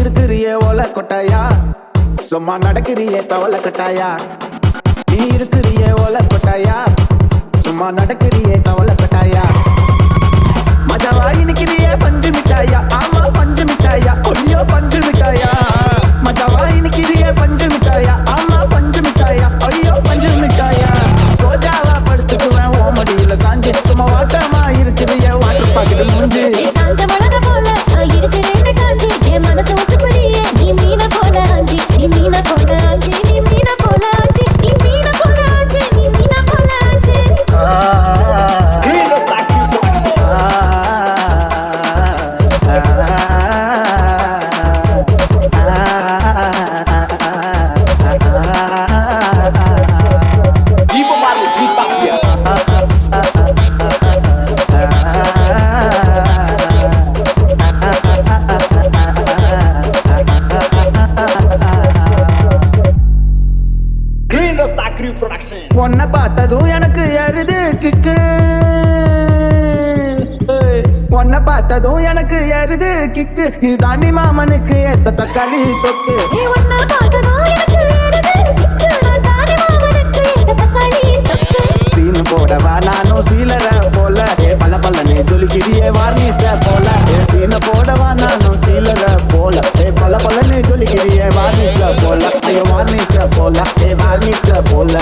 இருக்கிறியே ஓலை கொட்டாயா, சும்மா நடக்கிறியே தவளை கொட்டாயா. நீ இருக்கிறியே ஓலை கொட்டாயா, சும்மா நடக்கிறியே தவளை கொட்டாயா. மஜாவாய் நிக்கிறியே பஞ்சு மிட்டாயா, ஆமா பஞ்சு மிட்டாயா, ஐயோ பஞ்சு மிட்டாயா. மஜாவாய் நிக்கிறியே பஞ்சு மிட்டாயா, ஆமா பஞ்சு மிட்டாயா, ஐயோ பஞ்சு மிட்டாயா. சோஜாவா படுத்துக்குவேன் ஓமடியில சாஞ்சு, சும்மா வாட்டமா இருக்கிறியே வாட்டர் பாக்கெட்டு மூஞ்சி. உன்னை பார்த்ததும் எனக்கு ஏறுது கிக்கு, உன்னை பார்த்ததும் எனக்கு ஏறுது கிக்கு. நீ தாண்டி மாமனுக்கு ஏத்த தக்காளி தொக்கு. சீனு போடவா நானும் சீலர போல, பல பல நீ ஜொலிக்கிறியே வார்னிச போல. சீன போடவா நானும் சீலர போல, பல பல நீ ஜொலிக்கிறியே வார்னிச போல. ஐயோ வார்னிச போல, வார்னிச போல.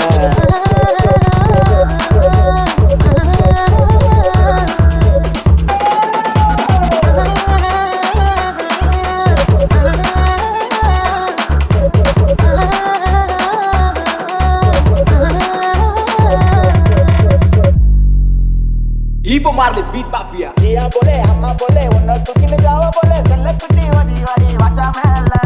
Ipo Marley Beat Mafia. Dia boleh, amma boleh, unna tu kine jawa boleh. Selek kutti wadi wadi wacha mela.